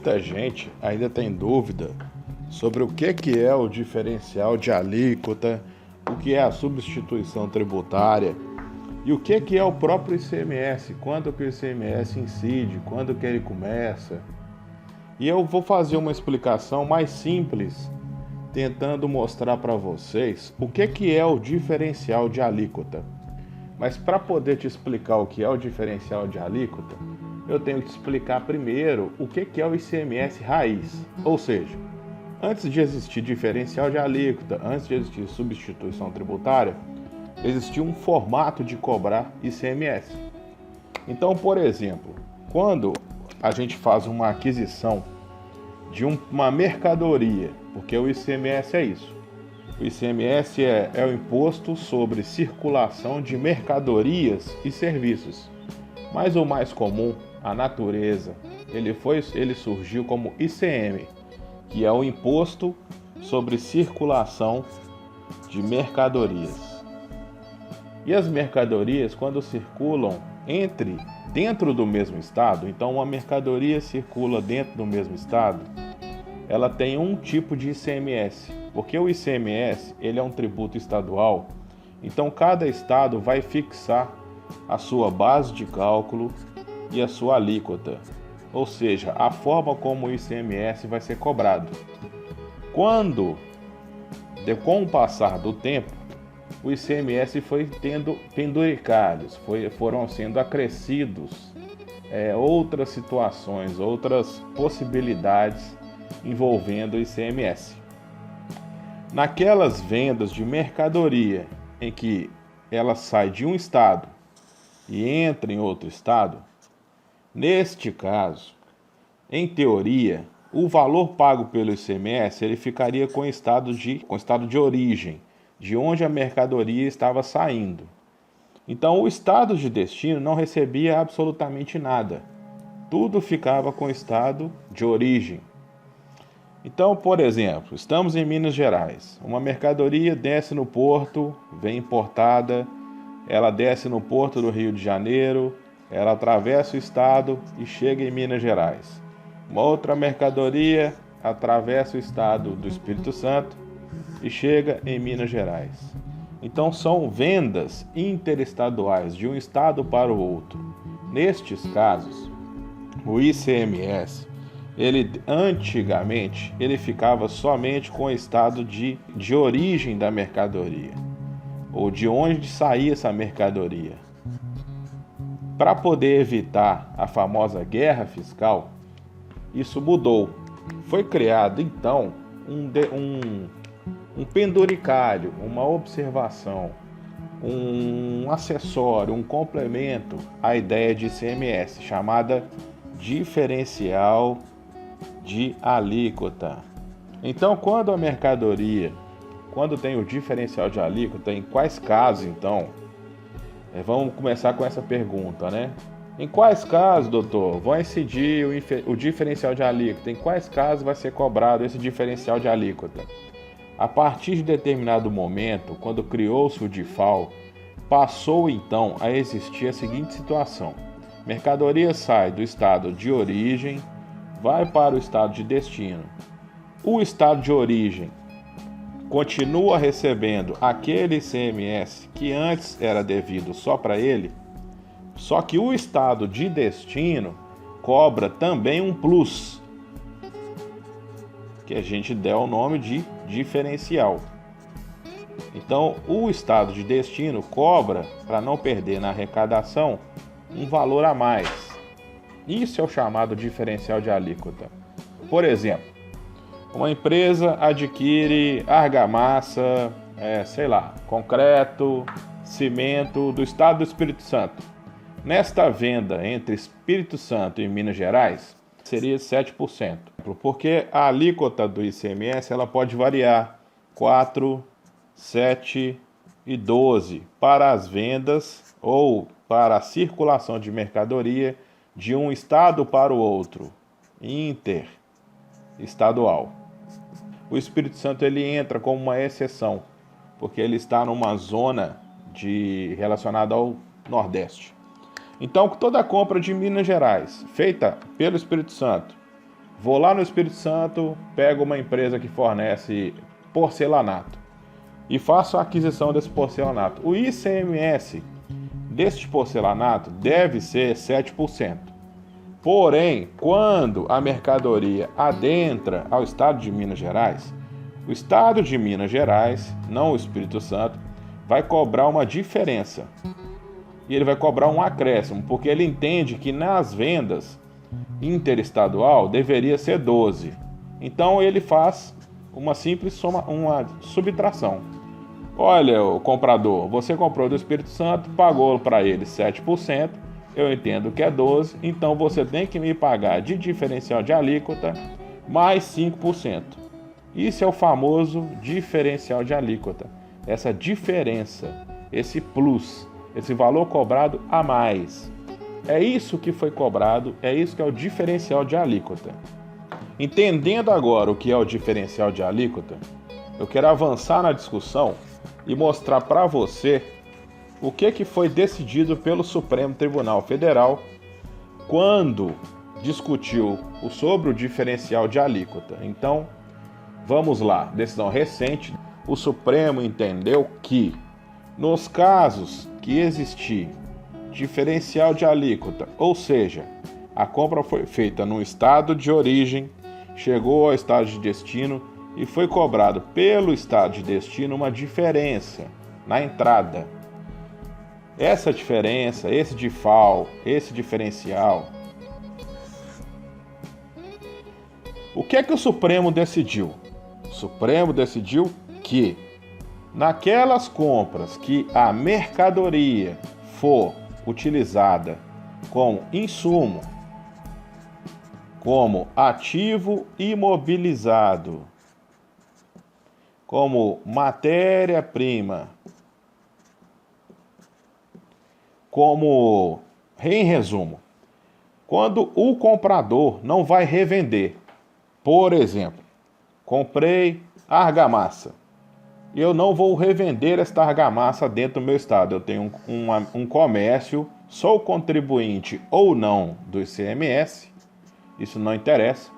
Muita gente ainda tem dúvida sobre o que é o diferencial de alíquota, o que é a substituição tributária e o que é o próprio ICMS, quando que o ICMS incide, quando que ele começa. E eu vou fazer uma explicação mais simples, tentando mostrar para vocês o que é o diferencial de alíquota. Mas para poder te explicar o que é o diferencial de alíquota, eu tenho que explicar primeiro o que é o ICMS raiz. Ou seja, antes de existir diferencial de alíquota, antes de existir substituição tributária, existia um formato de cobrar ICMS. Então, por exemplo, quando a gente faz uma aquisição de uma mercadoria, porque o ICMS é isso. O ICMS é o imposto sobre circulação de mercadorias e serviços. Mas o mais comum, a natureza, ele surgiu como ICM, que é o imposto sobre circulação de mercadorias. E as mercadorias, quando circulam dentro do mesmo estado, então uma mercadoria circula dentro do mesmo estado, ela tem um tipo de ICMS, porque o ICMS ele é um tributo estadual, então cada estado vai fixar a sua base de cálculo e a sua alíquota, ou seja, a forma como o ICMS vai ser cobrado. Com o passar do tempo, o ICMS foi tendo penduricalhos, foram sendo acrescidos outras situações, outras possibilidades envolvendo o ICMS. Naquelas vendas de mercadoria em que ela sai de um estado e entra em outro estado, neste caso, em teoria, o valor pago pelo ICMS ele ficaria com o estado de origem, de onde a mercadoria estava saindo. Então, o estado de destino não recebia absolutamente nada. Tudo ficava com o estado de origem. Então, por exemplo, estamos em Minas Gerais. Uma mercadoria desce no porto, vem importada, ela desce no porto do Rio de Janeiro, ela atravessa o estado e chega em Minas Gerais. Uma outra mercadoria atravessa o estado do Espírito Santo e chega em Minas Gerais. Então são vendas interestaduais de um estado para o outro. Nestes casos, o ICMS, antigamente, ele ficava somente com o estado de origem da mercadoria, ou de onde saía essa mercadoria. Para poder evitar a famosa guerra fiscal, isso mudou. Foi criado, então, um penduricalho, uma observação, um acessório, um complemento à ideia de ICMS, chamada diferencial de alíquota. Então, quando tem o diferencial de alíquota, em quais casos, então? Vamos começar com essa pergunta, né? Em quais casos, doutor, vai incidir o diferencial de alíquota? Em quais casos vai ser cobrado esse diferencial de alíquota? A partir de determinado momento, quando criou-se o DIFAL, passou então a existir a seguinte situação: mercadoria sai do estado de origem, vai para o estado de destino. O estado de origem continua recebendo aquele ICMS que antes era devido só para ele, só que o estado de destino cobra também um plus, que a gente deu o nome de diferencial. Então, o estado de destino cobra, para não perder na arrecadação, um valor a mais. Isso é o chamado diferencial de alíquota. Por exemplo, uma empresa adquire argamassa, concreto, cimento do estado do Espírito Santo. Nesta venda entre Espírito Santo e Minas Gerais, seria 7%, porque a alíquota do ICMS ela pode variar 4%, 7% e 12% para as vendas ou para a circulação de mercadoria de um estado para o outro, interestadual. O Espírito Santo ele entra como uma exceção, porque ele está numa zona relacionada ao Nordeste. Então, toda a compra de Minas Gerais, feita pelo Espírito Santo, Vou lá no Espírito Santo, pego uma empresa que fornece porcelanato e faço a aquisição desse porcelanato. O ICMS deste porcelanato deve ser 7%. Porém, quando a mercadoria adentra ao estado de Minas Gerais, o estado de Minas Gerais, não o Espírito Santo, vai cobrar uma diferença. E ele vai cobrar um acréscimo, porque ele entende que nas vendas interestadual deveria ser 12. Então ele faz uma simples soma, uma subtração. Olha, o comprador, você comprou do Espírito Santo, pagou para ele 7%, eu entendo que é 12, então você tem que me pagar de diferencial de alíquota mais 5%. Isso é o famoso diferencial de alíquota. Essa diferença, esse plus, esse valor cobrado a mais. É isso que foi cobrado, é isso que é o diferencial de alíquota. Entendendo agora o que é o diferencial de alíquota, eu quero avançar na discussão e mostrar para você o que foi decidido pelo Supremo Tribunal Federal quando discutiu sobre o diferencial de alíquota. Então, vamos lá, decisão recente, o Supremo entendeu que nos casos que existir diferencial de alíquota, ou seja, a compra foi feita no estado de origem, chegou ao estado de destino e foi cobrado pelo estado de destino uma diferença na entrada. Essa diferença, esse DIFAL, esse diferencial, o que é que o Supremo decidiu? O Supremo decidiu que naquelas compras que a mercadoria for utilizada como insumo, como ativo imobilizado, como matéria-prima, como, em resumo, quando o comprador não vai revender, por exemplo, comprei argamassa, e eu não vou revender esta argamassa dentro do meu estado. Eu tenho um comércio, sou contribuinte ou não do ICMS, isso não interessa.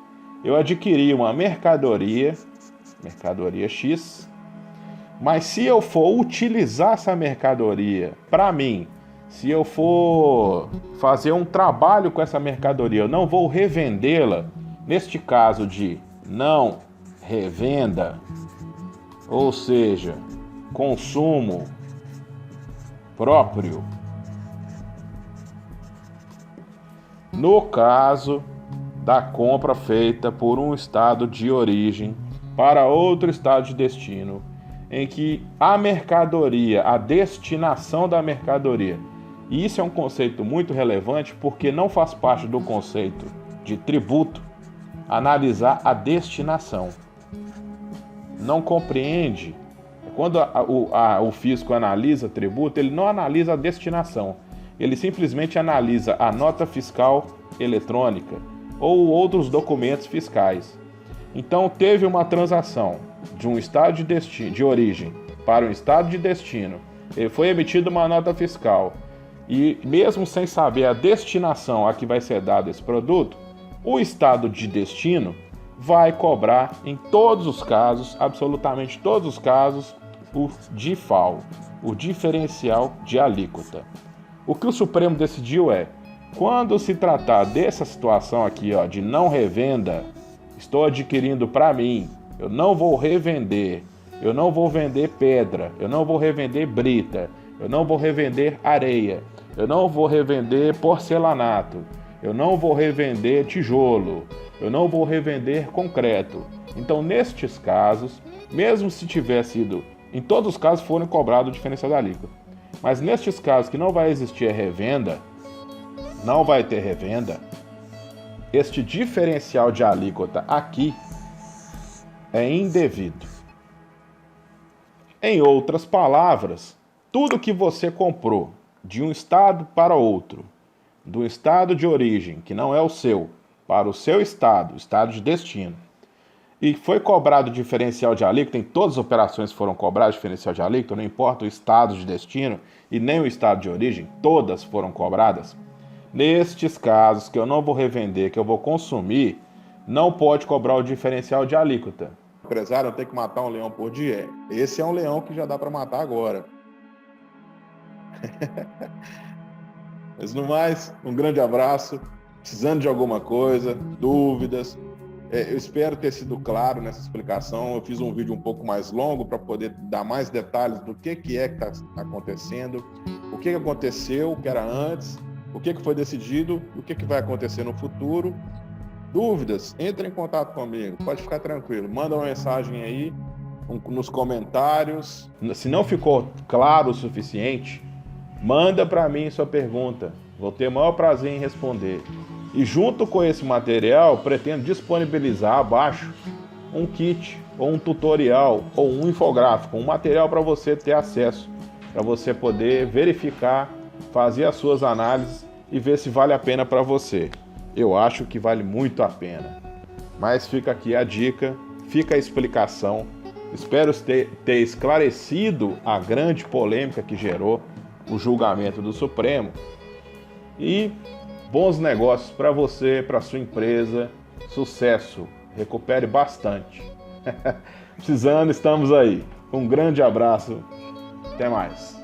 Eu adquiri uma mercadoria X, mas se eu for utilizar essa mercadoria para mim, se eu for fazer um trabalho com essa mercadoria, eu não vou revendê-la, neste caso de não revenda, ou seja, consumo próprio. No caso da compra feita por um estado de origem para outro estado de destino, em que a mercadoria, a destinação da mercadoria, e isso é um conceito muito relevante porque não faz parte do conceito de tributo analisar a destinação. Não compreende. Quando o fisco analisa tributo, ele não analisa a destinação. Ele simplesmente analisa a nota fiscal eletrônica ou outros documentos fiscais. Então, teve uma transação de um estado de origem para um estado de destino. Foi emitida uma nota fiscal. E mesmo sem saber a destinação a que vai ser dado esse produto, o estado de destino vai cobrar em todos os casos, absolutamente todos os casos, o DIFAL, o diferencial de alíquota. O que o Supremo decidiu é, quando se tratar dessa situação aqui, de não revenda, estou adquirindo para mim, eu não vou revender, eu não vou vender pedra, eu não vou revender brita, eu não vou revender areia, eu não vou revender porcelanato, eu não vou revender tijolo, eu não vou revender concreto. Então, nestes casos, mesmo se tiver sido, em todos os casos foram cobrados o diferencial da alíquota, mas nestes casos que não vai existir revenda, não vai ter revenda, este diferencial de alíquota aqui é indevido. Em outras palavras, tudo que você comprou de um estado para outro, do estado de origem, que não é o seu, para o seu estado, estado de destino, e foi cobrado diferencial de alíquota, em todas as operações foram cobradas diferencial de alíquota, não importa o estado de destino e nem o estado de origem, todas foram cobradas. Nestes casos que eu não vou revender, que eu vou consumir, não pode cobrar o diferencial de alíquota. O empresário tem que matar um leão por dia. Esse é um leão que já dá para matar agora. Mas no mais, um grande abraço. Precisando de alguma coisa, dúvidas, eu espero ter sido claro nessa explicação. Eu fiz um vídeo um pouco mais longo para poder dar mais detalhes do que está acontecendo, o que aconteceu, o que era antes, o que foi decidido, o que vai acontecer no futuro. Dúvidas, entre em contato comigo, pode ficar tranquilo. Manda uma mensagem aí nos comentários. Se não ficou claro o suficiente, manda para mim sua pergunta. Vou ter o maior prazer em responder. E junto com esse material, pretendo disponibilizar abaixo um kit, ou um tutorial, ou um infográfico, um material para você ter acesso, para você poder verificar, fazer as suas análises e ver se vale a pena para você. Eu acho que vale muito a pena. Mas fica aqui a dica, fica a explicação. Espero ter esclarecido a grande polêmica que gerou o julgamento do Supremo. E bons negócios para você, para sua empresa. Sucesso. Recupere bastante. Precisando, estamos aí. Um grande abraço. Até mais.